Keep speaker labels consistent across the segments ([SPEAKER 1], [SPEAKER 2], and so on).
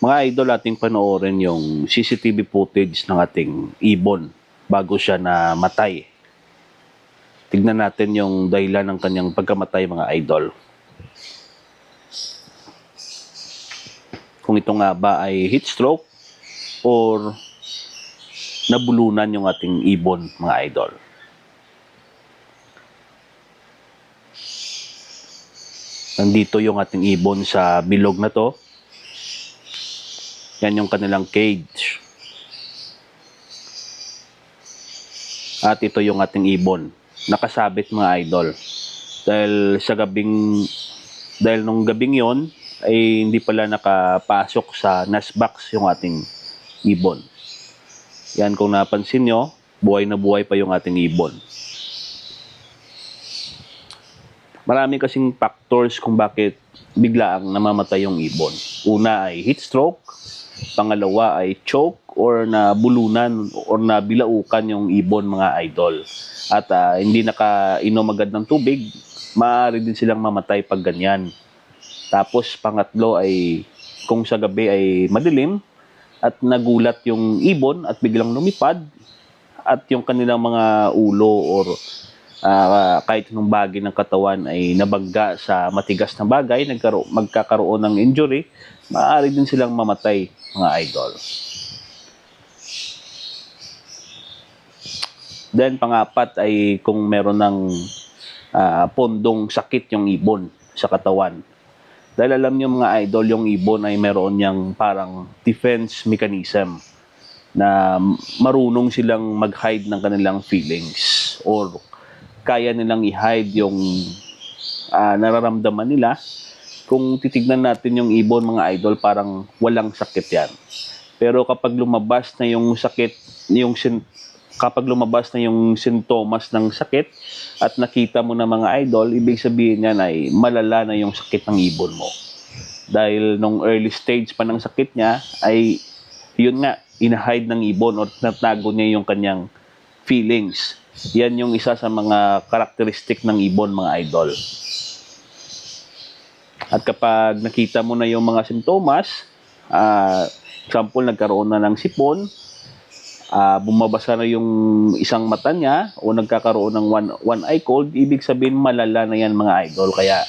[SPEAKER 1] Mga idol, ating panoorin yung CCTV footage ng ating ibon bago siya namatay. Tignan natin yung dahilan ng kanyang pagkamatay, mga idol. Kung ito nga ba ay heat stroke or nabulunan yung ating ibon, mga idol. Nandito yung ating ibon sa bilog na to. Yan yung kanilang cage. At ito yung ating ibon. Nakasabit, mga idol. Dahil nung gabing yon ay hindi pala nakapasok sa nest box yung ating ibon. Yan, kung napansin nyo, buhay na buhay pa yung ating ibon. Marami kasing factors kung bakit biglaang namamatay yung ibon. Una ay heat stroke, pangalawa ay choke or nabulunan or nabilaukan yung ibon, mga idol. At hindi nakainom agad ng tubig, maaari din silang mamatay pag ganyan. Tapos pangatlo ay kung sa gabi ay madilim at nagulat yung ibon at biglang lumipad at yung kanilang mga ulo or kahit anong bagay ng katawan ay nabangga sa matigas na bagay, magkakaroon ng injury, maaari din silang mamatay, mga idol. Then pangapat ay kung meron ng pondong sakit yung ibon sa katawan. Dahil alam niyo, mga idol, yung ibon ay meron niyang parang defense mechanism na marunong silang mag-hide ng kanilang feelings or kaya nilang i-hide yung nararamdaman nila. Kung titignan natin yung ibon, mga idol, parang walang sakit yan. Pero kapag lumabas na yung sakit, kapag lumabas na yung sintomas ng sakit at nakita mo na, mga idol, ibig sabihin yan ay malala na yung sakit ng ibon mo. Dahil nung early stage pa ng sakit niya ay yun nga, ina-hide ng ibon o natago niya yung kanyang feelings. Yan yung isa sa mga karakteristik ng ibon, mga idol. At kapag nakita mo na yung mga sintomas, example, nagkaroon na ng sipon, bumabasa na yung isang mata niya o nagkakaroon ng one eye cold, ibig sabihin malala na yan, mga idol. Kaya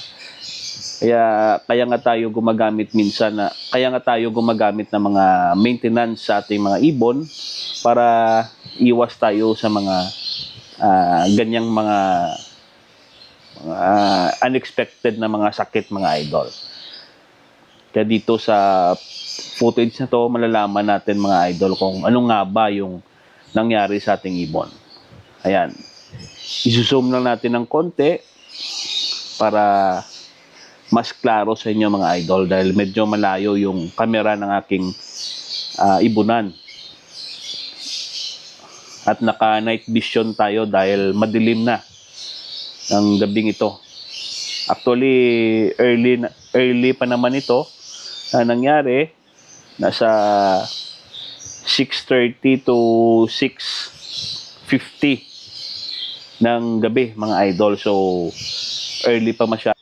[SPEAKER 1] nga tayo gumagamit ng mga maintenance sa ating mga ibon para iwas tayo sa mga ganyang mga unexpected na mga sakit, mga idol. Kaya dito sa footage na to, malalaman natin, mga idol, kung ano nga ba yung nangyari sa ating ibon. Ayan. I-zoom lang natin ng konti para mas klaro sa inyo, mga idol, dahil medyo malayo yung camera ng aking ibunan. At naka-night vision tayo dahil madilim na ng gabing ito. Actually, early pa naman ito na nangyari. Nasa 6:30 to 6:50 ng gabi, mga idol. So, early pa masyado.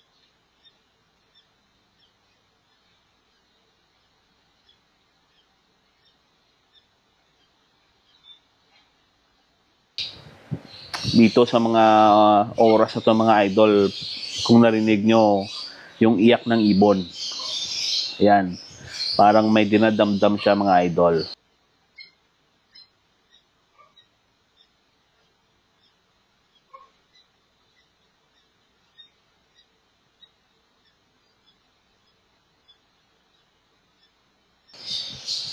[SPEAKER 1] Dito sa mga oras na to, mga idol, kung narinig nyo yung iyak ng ibon, ayan, parang may dinadamdam siya, mga idol.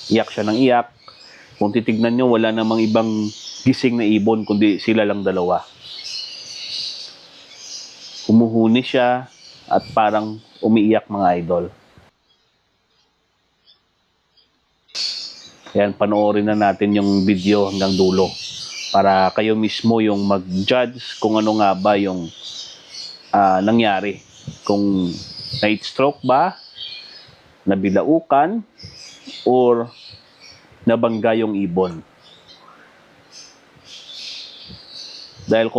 [SPEAKER 1] Iyak siya ng iyak. Kung titignan nyo, wala namang ibang gising na ibon kundi sila lang dalawa. Humuhuni siya at parang umiiyak, mga idol. Ayan, panoorin na natin yung video hanggang dulo para kayo mismo yung mag-judge kung ano nga ba yung nangyari. Kung night stroke ba, nabilaukan, or nabangga yung ibon. Dahil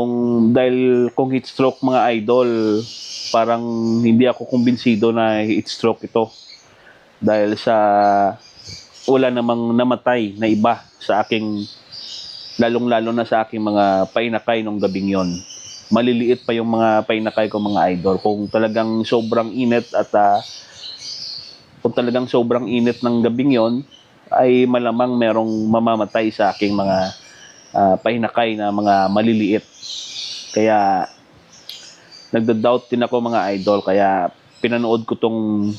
[SPEAKER 1] kung heat stroke, mga idol, parang hindi ako kumbinsido na heat stroke ito. Dahil sa wala namang namatay na iba sa aking, lalong-lalo na sa aking mga painakay nung gabing yon. Maliliit pa yung mga painakay ko, mga idol. Kung talagang sobrang init at kung talagang sobrang init ng gabing yon, ay malamang merong mamamatay sa aking mga painakay na mga maliliit. Kaya nagda-doubt din ako, mga idol. Kaya pinanood ko tong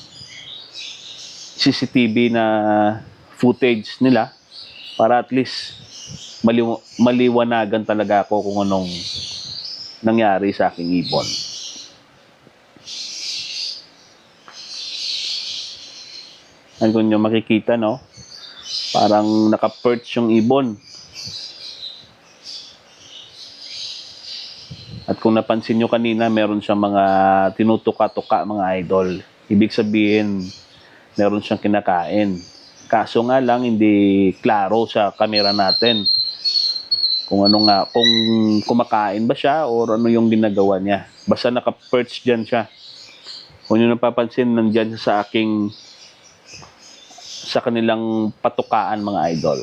[SPEAKER 1] CCTV na footage nila para at least maliwanagan talaga ako kung anong nangyari sa aking ibon. Ang kung nyo makikita, no? Parang naka-perch yung ibon. At kung napansin nyo kanina, meron siyang mga tinutuka-tuka, mga idol. Ibig sabihin, meron siyang kinakain. Kaso nga lang, hindi klaro sa camera natin kung ano nga, kung kumakain ba siya or ano yung ginagawa niya. Basta naka-perch dyan siya. Kung nyo napapansin, nandyan sa kanilang patukaan, mga idol.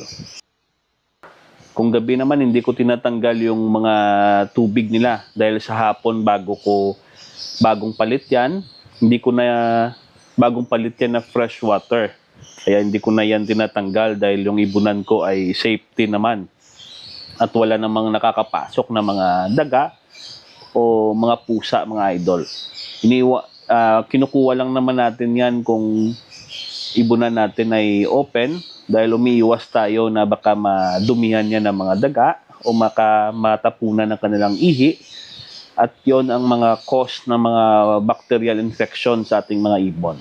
[SPEAKER 1] Kung gabi naman, hindi ko tinatanggal yung mga tubig nila dahil sa hapon bagong palit yan. Bagong palit yan na fresh water. Kaya hindi ko na yan tinatanggal dahil yung ibunan ko ay safety naman. At wala namang nakakapasok na mga daga o mga pusa, mga idol. Kinukuha lang naman natin yan kung ibunan natin ay open dahil umiiwas tayo na baka madumihan yan ng mga daga o matapunan ng kanilang ihi. At yon ang mga cause ng mga bacterial infection sa ating mga ibon.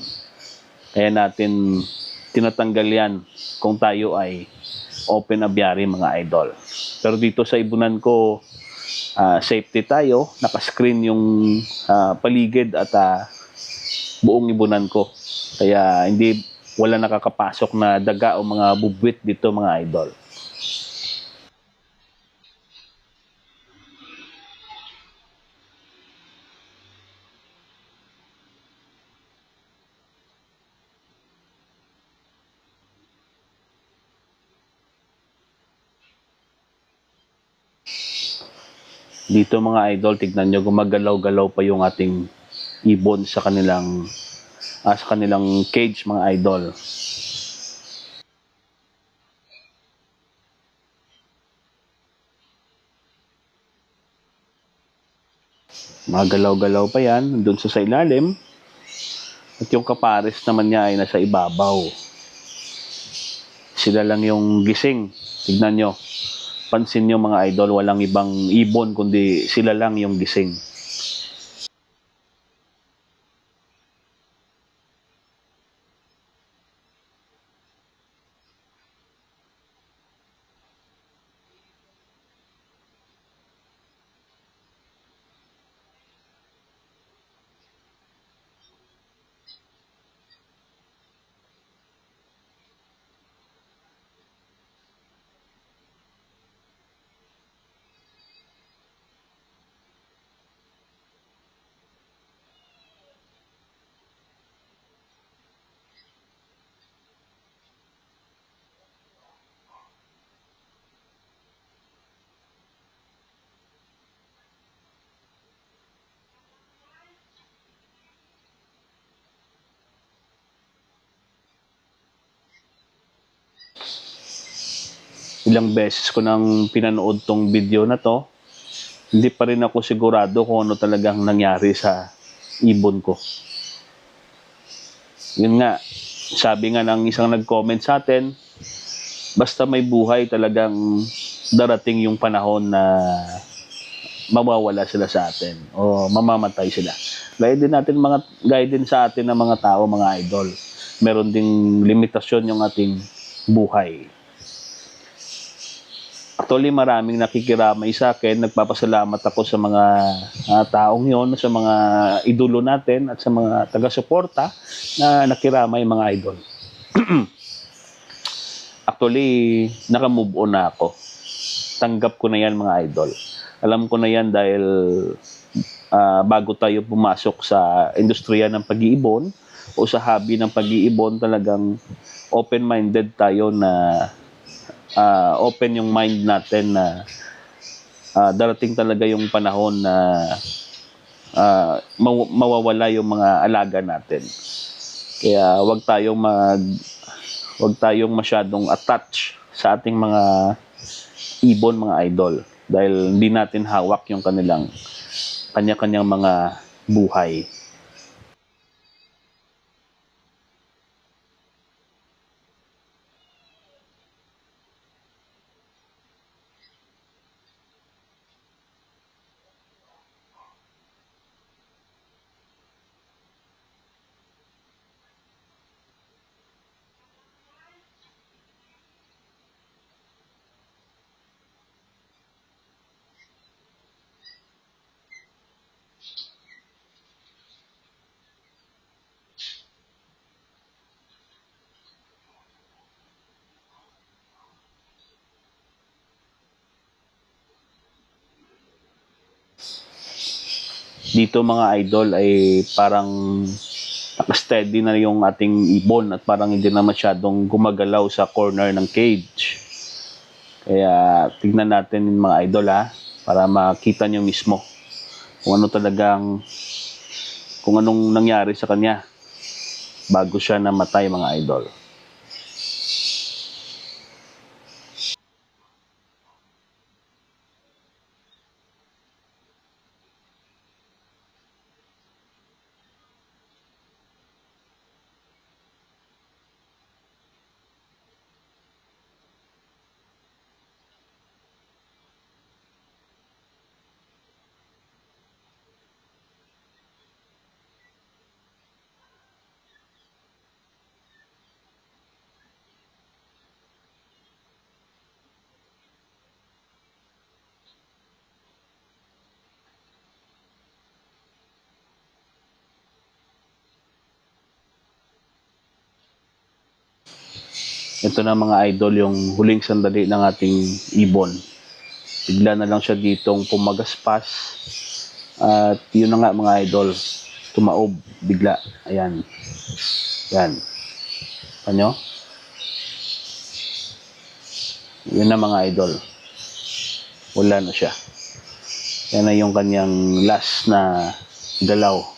[SPEAKER 1] Kaya natin tinatanggal yan kung tayo ay open aviary, mga idol. Pero dito sa ibunan ko, safety tayo. Nakascreen yung paligid at buong ibunan ko. Kaya wala nakakapasok na daga o mga bubwit dito, mga idol. Dito, mga idol, tignan nyo, gumagalaw-galaw pa yung ating ibon sa kanilang cage, mga idol. Magalaw-galaw pa yan doon sa ilalim. At yung kapares naman niya ay nasa ibabaw. Sila lang yung gising. Tignan nyo. Pansin nyo, mga idol, walang ibang ibon kundi sila lang yung gising. Ilang beses ko nang pinanood tong video na to, hindi pa rin ako sigurado kung ano talagang nangyari sa ibon ko. Yun nga, sabi nga ng isang nag-comment sa atin, basta may buhay talagang darating yung panahon na mawawala sila sa atin o mamamatay sila. Gaya din sa atin ng mga tao, mga idol. Meron ding limitasyon yung ating buhay. Actually, maraming nakikiramay sa akin. Nagpapasalamat ako sa mga taong yon, sa mga idolo natin at sa mga taga-suporta na nakiramay, mga idol. Actually, naka-move on na ako. Tanggap ko na yan, mga idol. Alam ko na yan dahil bago tayo pumasok sa industriya ng pag-iibon o sa hobby ng pag-iibon, talagang open-minded tayo na open yung mind natin na darating talaga yung panahon na mawawala yung mga alaga natin. Kaya wag tayong masyadong attach sa ating mga ibon, mga idol, dahil hindi natin hawak yung kanya-kanyang mga buhay. Dito mga idol ay parang naka-steady na yung ating ibon at parang hindi na masyadong gumagalaw sa corner ng cage. Kaya tignan natin yung mga idol para makita nyo mismo kung anong nangyari sa kanya bago siya namatay, mga idol. Ito na mga idol yung huling sandali ng ating ibon. Bigla na lang siya ditong pumagaspas. At yun na nga mga idol, tumaob bigla. Ayan. Yan. Ano? Yun na mga idol. Wala na siya. Yan na yung kanyang last na galaw.